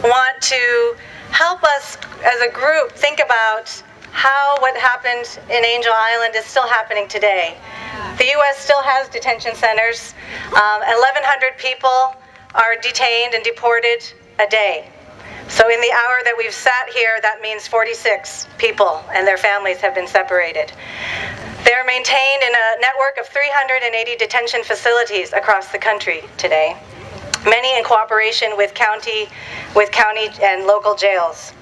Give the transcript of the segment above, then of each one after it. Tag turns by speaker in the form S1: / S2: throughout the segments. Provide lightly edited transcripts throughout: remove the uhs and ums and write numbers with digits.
S1: want to help us as a group think about how what happened in Angel Island is still happening today. The U.S. still has detention centers. 1,100 people are detained and deported a day. So in the hour that we've sat here, that means 46 people and their families have been separated. They're maintained in a network of 380 detention facilities across the country today, many in cooperation with county and local jails.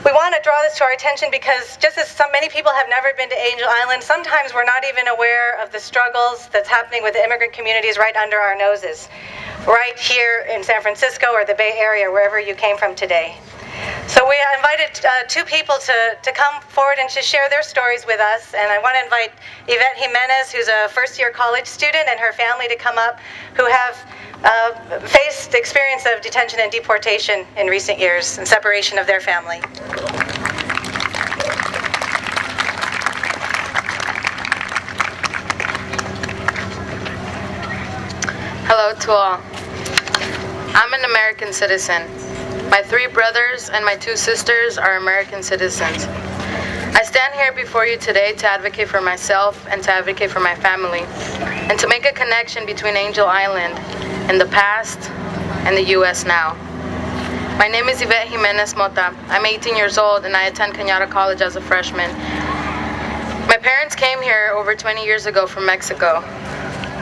S1: We want to draw this to our attention because just as so many people have never been to Angel Island, sometimes we're not even aware of the struggles that's happening with the immigrant communities right under our noses, right here in San Francisco or the Bay Area, wherever you came from today. So we invited two people to come forward and to share their stories with us, and I want to invite Yvette Jimenez, who's a first-year college student, and her family to come up, who have faced the experience of detention and deportation in recent years and separation of their family.
S2: Hello to all. I'm an American citizen. My 3 brothers and my 2 sisters are American citizens. I stand here before you today to advocate for myself and to advocate for my family, and to make a connection between Angel Island in the past and the U.S. now. My name is Yvette Jimenez Mota. I'm 18 years old and I attend Cañada College as a freshman. My parents came here over 20 years ago from Mexico.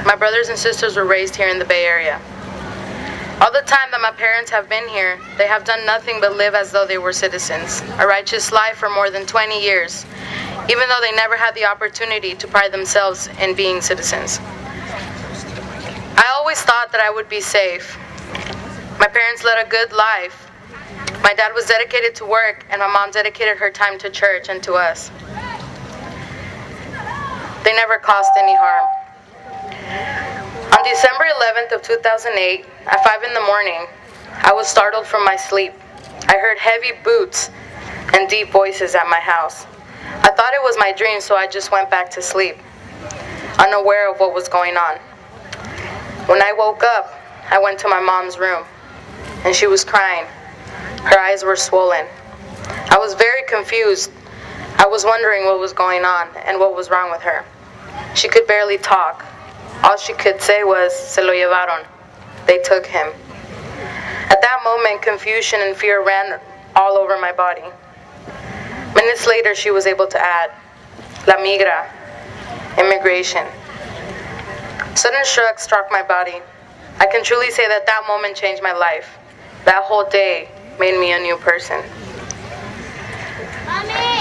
S2: My brothers and sisters were raised here in the Bay Area. All the time that my parents have been here, they have done nothing but live as though they were citizens, a righteous life for more than 20 years, even though they never had the opportunity to pride themselves in being citizens. I always thought that I would be safe. My parents led a good life. My dad was dedicated to work, and my mom dedicated her time to church and to us. They never caused any harm. On December 11th of 2008, at 5 in the morning, I was startled from my sleep. I heard heavy boots and deep voices at my house. I thought it was my dream, so I just went back to sleep, unaware of what was going on. When I woke up, I went to my mom's room, and she was crying. Her eyes were swollen. I was very confused. I was wondering what was going on and what was wrong with her. She could barely talk. All she could say was, "Se lo llevaron." They took him. At that moment, confusion and fear ran all over my body. Minutes later, she was able to add, "La migra," immigration. Sudden shock struck my body. I can truly say that that moment changed my life. That whole day made me a new person.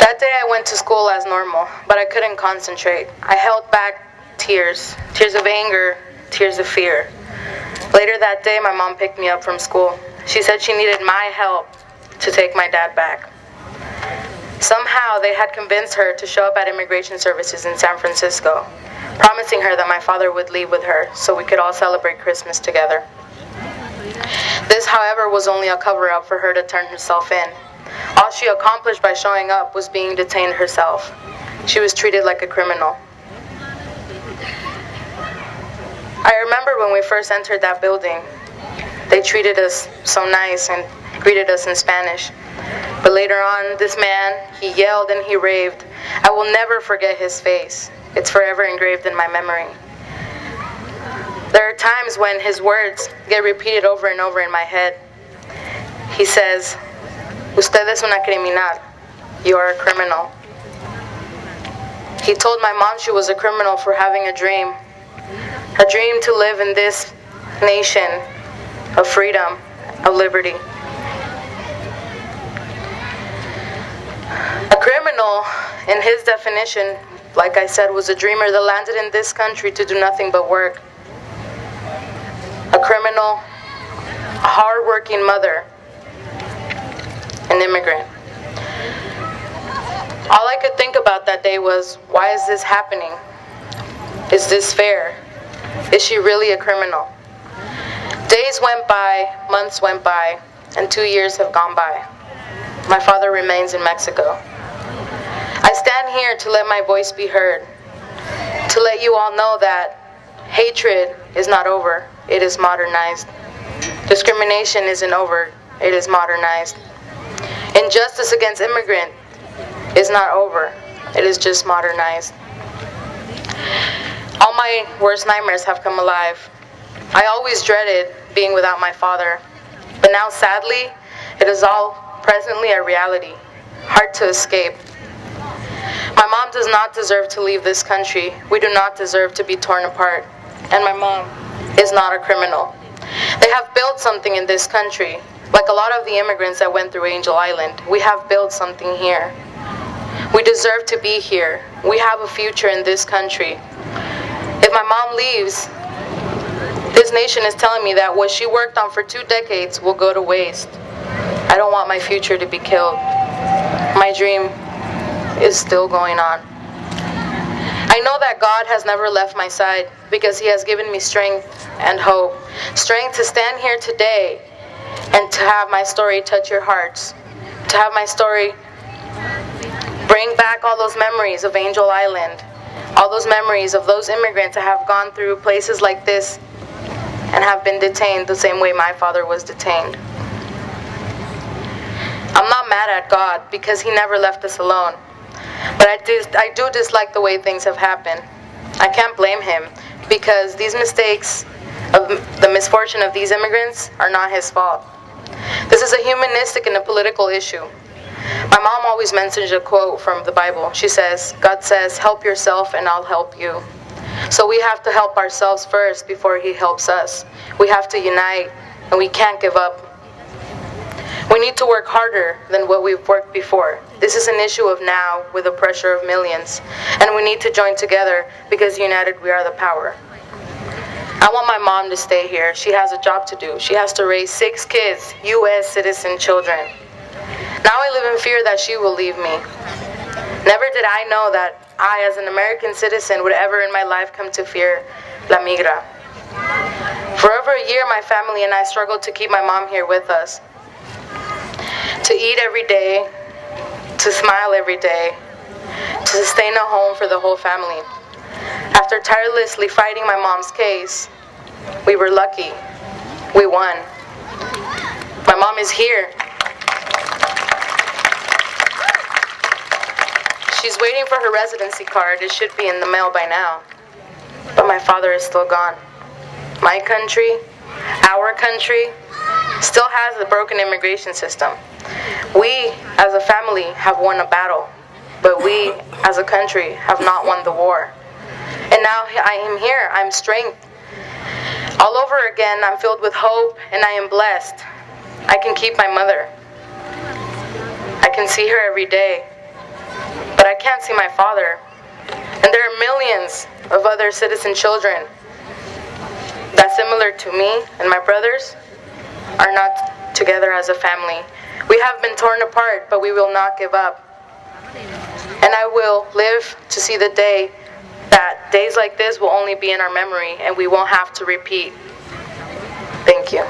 S2: That day I went to school as normal, but I couldn't concentrate. I held back tears of anger, tears of fear. Later that day, my mom picked me up from school. She said she needed my help to take my dad back. Somehow, they had convinced her to show up at immigration services in San Francisco, promising her that my father would leave with her so we could all celebrate Christmas together. This, however, was only a cover-up for her to turn herself in. All she accomplished by showing up was being detained herself. She was treated like a criminal. I remember when we first entered that building, they treated us so nice and greeted us in Spanish. But later on, this man, he yelled and he raved. I will never forget his face. It's forever engraved in my memory. There are times when his words get repeated over and over in my head. He says, "Usted es una criminal." You are a criminal. He told my mom she was a criminal for having a dream to live in this nation of freedom, of liberty. A criminal, in his definition, like I said, was a dreamer that landed in this country to do nothing but work. A criminal, a hard-working mother, an immigrant. All I could think about that day was, why is this happening? Is this fair? Is she really a criminal? Days went by, months went by, and 2 years have gone by. My father remains in Mexico. I stand here to let my voice be heard, to let you all know that hatred is not over, it is modernized. Discrimination isn't over, it is modernized. Injustice against immigrants is not over, it is just modernized. All my worst nightmares have come alive. I always dreaded being without my father, but now sadly, it is all presently a reality, hard to escape. My mom does not deserve to leave this country. We do not deserve to be torn apart. And my mom is not a criminal. They have built something in this country. Like a lot of the immigrants that went through Angel Island, we have built something here. We deserve to be here. We have a future in this country. If my mom leaves, this nation is telling me that what she worked on for 2 decades will go to waste. I don't want my future to be killed. My dream is still going on. I know that God has never left my side because He has given me strength and hope. Strength to stand here today and to have my story touch your hearts. To have my story bring back all those memories of Angel Island. All those memories of those immigrants that have gone through places like this and have been detained the same way my father was detained. I'm not mad at God because He never left us alone. But I do dislike the way things have happened. I can't blame Him because these mistakes of the misfortune of these immigrants are not His fault. This is a humanistic and a political issue. My mom always mentions a quote from the Bible. She says, God says, help yourself and I'll help you. So we have to help ourselves first before He helps us. We have to unite and we can't give up. We need to work harder than what we've worked before. This is an issue of now with the pressure of millions. And we need to join together because united we are the power. I want my mom to stay here. She has a job to do. She has to raise 6 kids, U.S. citizen children. Now I live in fear that she will leave me. Never did I know that I, as an American citizen, would ever in my life come to fear La Migra. For over a year, my family and I struggled to keep my mom here with us. To eat every day, to smile every day, to sustain a home for the whole family. After tirelessly fighting my mom's case, we were lucky. We won. My mom is here. She's waiting for her residency card. It should be in the mail by now. But my father is still gone. My country, our country, still has a broken immigration system. We, as a family, have won a battle, but we, as a country, have not won the war. And now I am here. I'm strength. All over again, I'm filled with hope, and I am blessed. I can keep my mother. I can see her every day, but I can't see my father. And there are millions of other citizen children that, similar to me and my brothers, are not together as a family. We have been torn apart, but we will not give up. And I will live to see the day that days like this will only be in our memory and we won't have to repeat. Thank you.